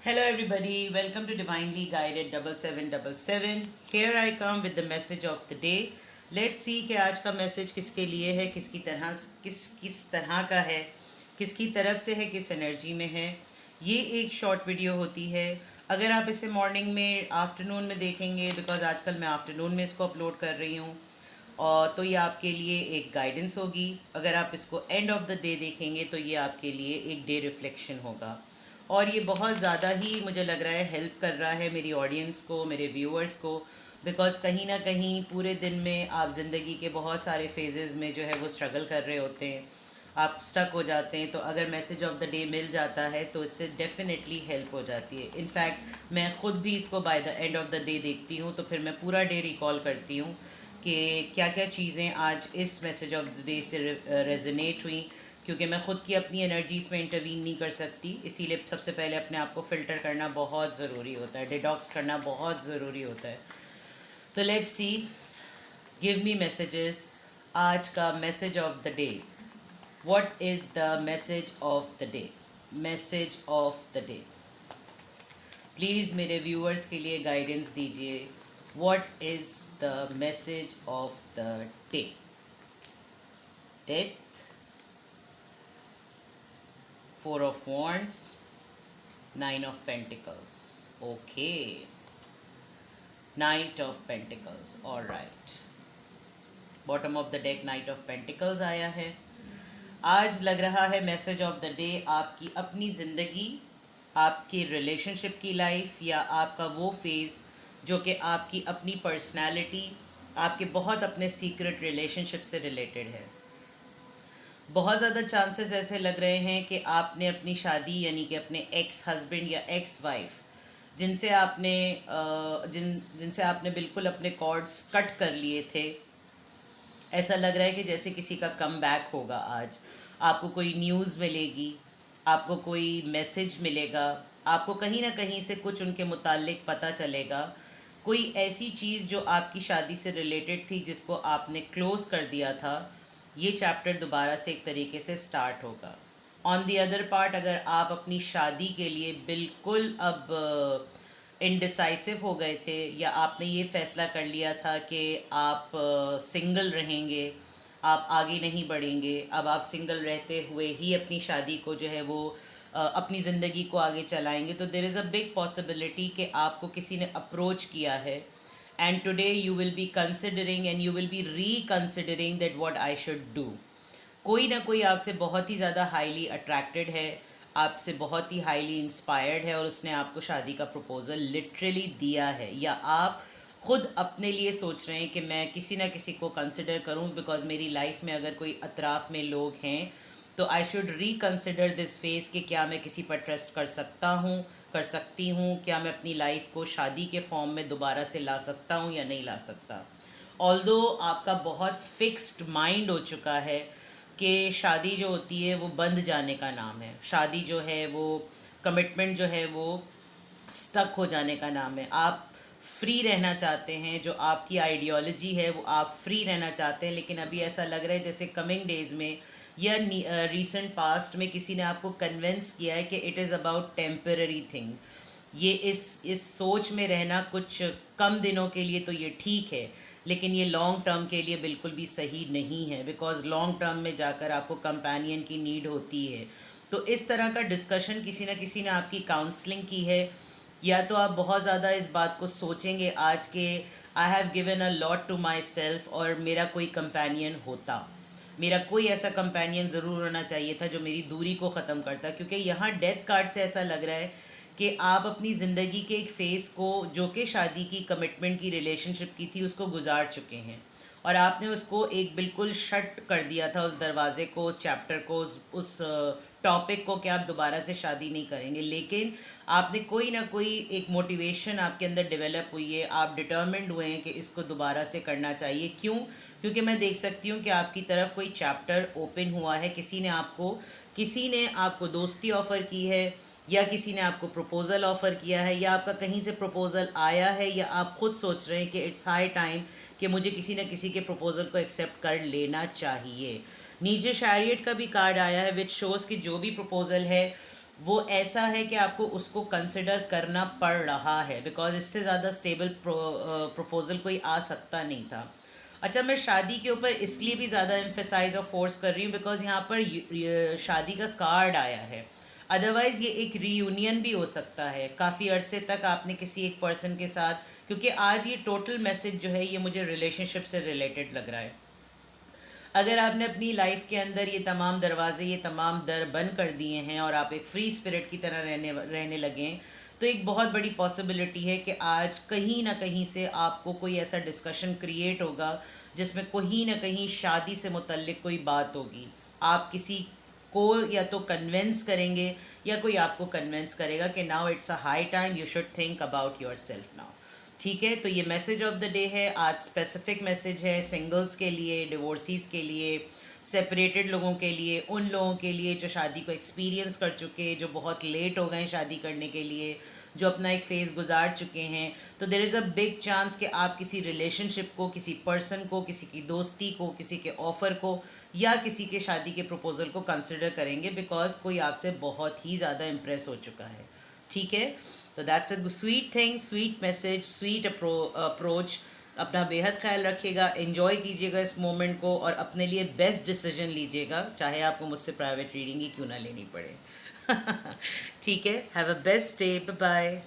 Hello, everybody. Welcome to Divinely Guided 7777. Here I come with the message of the day. Let's see कि आज का message किसके लिए है, किस तरह का है, किसकी तरफ से है, किस एनर्जी में है। ये एक शॉर्ट वीडियो होती है। अगर आप इसे मॉर्निंग में, आफ्टरनून में देखेंगे, बिकॉज आजकल मैं आफ्टरनून में इसको अपलोड कर रही हूँ, और तो ये आपके लिए एक गाइडेंस होगी। अगर आप इसको एंड ऑफ द डे देखेंगे तो ये आपके लिए एक डे रिफ्लेक्शन होगा। और ये बहुत ज़्यादा ही मुझे लग रहा है हेल्प कर रहा है मेरी ऑडियंस को, मेरे व्यूअर्स को, बिकॉज़ कहीं ना कहीं पूरे दिन में आप ज़िंदगी के बहुत सारे फेजेस में जो है वो स्ट्रगल कर रहे होते हैं, आप स्टक हो जाते हैं। तो अगर message of the day meal जाता है तो इससे डेफिनेटली हेल्प हो जाती है। इनफैक्ट मैं ख़ुद भी इसको by the end of the day देखती हूँ, तो फिर मैं पूरा डे रिकॉल करती हूँ कि क्या क्या चीज़ें आज इस मैसेज ऑफ द डे से रेजोनेट हुई। क्योंकि मैं ख़ुद की अपनी एनर्जीज़ में इंटरवीन नहीं कर सकती, इसीलिए सबसे पहले अपने आप को फ़िल्टर करना बहुत ज़रूरी होता है, डिटॉक्स करना बहुत ज़रूरी होता है। तो let's see, give me messages. आज का message of the day, what is the message of the day? Message of the day, please मेरे व्यूअर्स के लिए गाइडेंस दीजिए। What is the message of the day? Death, Four of Wands, Nine of Pentacles. Okay. Knight of Pentacles. All right. Bottom of the deck, Knight of Pentacles आया है। आज लग रहा है मैसेज ऑफ द डे आपकी अपनी ज़िंदगी, आपकी रिलेशनशिप की लाइफ, या आपका वो फेज़ जो कि आपकी अपनी पर्सनालिटी, आपके बहुत अपने सीक्रेट रिलेशनशिप से रिलेटेड है। बहुत ज़्यादा चांसेस ऐसे लग रहे हैं कि आपने अपनी शादी, यानी कि अपने एक्स हस्बैंड या एक्स वाइफ, जिनसे आपने बिल्कुल अपने कॉर्ड्स कट कर लिए थे, ऐसा लग रहा है कि जैसे किसी का कम बैक होगा। आज आपको कोई न्यूज़ मिलेगी, आपको कोई मैसेज मिलेगा, आपको कहीं ना कहीं से कुछ उनके मुताल्लिक पता चलेगा। कोई ऐसी चीज़ जो आपकी शादी से रिलेटेड थी, जिसको आपने क्लोज़ कर दिया था, ये चैप्टर दोबारा से एक तरीके से स्टार्ट होगा। ऑन दी अदर पार्ट, अगर आप अपनी शादी के लिए बिल्कुल अब इनडिसाइसिव हो गए थे, या आपने ये फ़ैसला कर लिया था कि आप सिंगल रहेंगे, आप आगे नहीं बढ़ेंगे, अब आप सिंगल रहते हुए ही अपनी शादी को जो है वो अपनी ज़िंदगी को आगे चलाएंगे, तो there is a big possibility कि आपको किसी ने अप्रोच किया है, and today you will be considering and you will be reconsidering that what I should do. कोई ना कोई आपसे बहुत ही ज़्यादा हाईली अट्रैक्टेड है, आपसे बहुत ही हाईली इंस्पायर्ड है, और उसने आपको शादी का प्रपोज़ल लिटरली दिया है, या आप ख़ुद अपने लिए सोच रहे हैं कि मैं किसी ना किसी को कंसिडर करूं, बिकॉज़ मेरी लाइफ में अगर कोई अतराफ़ में लोग हैं तो I should reconsider this phase कि क्या मैं किसी पर ट्रस्ट कर सकता हूँ, कर सकती हूँ, क्या मैं अपनी लाइफ को शादी के फॉर्म में दोबारा से ला सकता हूँ या नहीं ला सकता। ऑल्दो आपका बहुत फिक्स्ड माइंड हो चुका है कि शादी जो होती है वो बंध जाने का नाम है, शादी जो है वो, कमिटमेंट जो है वो स्टक हो जाने का नाम है। आप फ्री रहना चाहते हैं, जो आपकी आइडियोलॉजी है वो आप फ्री रहना चाहते हैं, लेकिन अभी ऐसा लग रहा है जैसे कमिंग डेज़ में या रीसेंट पास्ट में किसी ने आपको कन्विंस किया है कि it is about temporary thing. ये इस सोच में रहना कुछ कम दिनों के लिए तो ये ठीक है, लेकिन ये लॉन्ग टर्म के लिए बिल्कुल भी सही नहीं है, बिकॉज़ लॉन्ग टर्म में जाकर आपको कंपेनियन की नीड होती है। तो इस तरह का डिस्कशन किसी न किसी ने आपकी काउंसलिंग की है, या तो आप बहुत ज़्यादा इस बात को सोचेंगे आज के, I have given a lot to myself, और मेरा कोई कंपेनियन होता, मेरा कोई ऐसा कंपेनियन ज़रूर होना चाहिए था जो मेरी दूरी को ख़त्म करता। क्योंकि यहाँ डेथ कार्ड से ऐसा लग रहा है कि आप अपनी ज़िंदगी के एक फ़ेज़ को, जो कि शादी की, कमिटमेंट की, रिलेशनशिप की थी, उसको गुजार चुके हैं, और आपने उसको एक बिल्कुल शट कर दिया था, उस दरवाज़े को, उस चैप्टर को, उस टॉपिक को, कि आप दोबारा से शादी नहीं करेंगे। लेकिन आपने कोई ना कोई एक मोटिवेशन आपके अंदर डेवलप हुई है, आप डिटर्मिन्ड हुए हैं कि इसको दोबारा से करना चाहिए। क्यों? क्योंकि मैं देख सकती हूँ कि आपकी तरफ कोई चैप्टर ओपन हुआ है, किसी ने आपको दोस्ती ऑफ़र की है, या किसी ने आपको प्रपोज़ल ऑफ़र किया है, या आपका कहीं से प्रपोज़ल आया है, या आप खुद सोच रहे हैं कि इट्स हाई टाइम कि मुझे किसी न किसी के प्रपोज़ल को एक्सेप्ट कर लेना चाहिए। नीचे शैरियट का भी कार्ड आया है, विच शोज़ कि जो भी प्रपोज़ल है वो ऐसा है कि आपको उसको कंसिडर करना पड़ रहा है, बिकॉज इससे ज़्यादा स्टेबल प्रपोजल कोई आ सकता नहीं था। अच्छा, मैं शादी के ऊपर इसलिए भी ज़्यादा एम्फेसाइज और फोर्स कर रही हूँ बिकॉज यहाँ पर शादी का कार्ड आया है। अदरवाइज़ ये एक रीयूनियन भी हो सकता है, काफ़ी अरसे तक आपने किसी एक पर्सन के साथ, क्योंकि आज ये टोटल मैसेज जो है ये मुझे रिलेशनशिप से रिलेटेड लग रहा है। अगर आपने अपनी लाइफ के अंदर ये तमाम दरवाजे, ये तमाम दर बंद कर दिए हैं और आप एक फ्री स्पिरिट की तरह रहने लगे हैं, तो एक बहुत बड़ी पॉसिबिलिटी है कि आज कहीं ना कहीं से आपको कोई ऐसा डिस्कशन क्रिएट होगा जिसमें कहीं ना कहीं शादी से मुतल्लिक कोई बात होगी। आप किसी को या तो कन्विंस करेंगे या कोई आपको कन्विंस करेगा कि now it's a high time, you should think about your self now. ठीक है, तो ये मैसेज ऑफ द डे है आज। स्पेसिफिक मैसेज है सिंगल्स के लिए, डिवोर्सीज के लिए, सेपरेटेड लोगों के लिए, उन लोगों के लिए जो शादी को एक्सपीरियंस कर चुके, जो बहुत लेट हो गए शादी करने के लिए, जो अपना एक फेज़ गुजार चुके हैं। तो there is a big chance कि आप किसी रिलेशनशिप को, किसी पर्सन को, किसी की दोस्ती को, किसी के ऑफ़र को या किसी के शादी के प्रपोज़ल को कंसिडर करेंगे बिकॉज कोई आपसे बहुत ही ज़्यादा इम्प्रेस हो चुका है। ठीक है, तो that's a sweet thing, sweet message, sweet approach. अपना बेहद ख्याल रखिएगा, एंजॉय कीजिएगा इस मोमेंट को और अपने लिए बेस्ट डिसीजन लीजिएगा, चाहे आपको मुझसे प्राइवेट रीडिंग ही क्यों ना लेनी पड़े। ठीक है, have a best day, bye bye.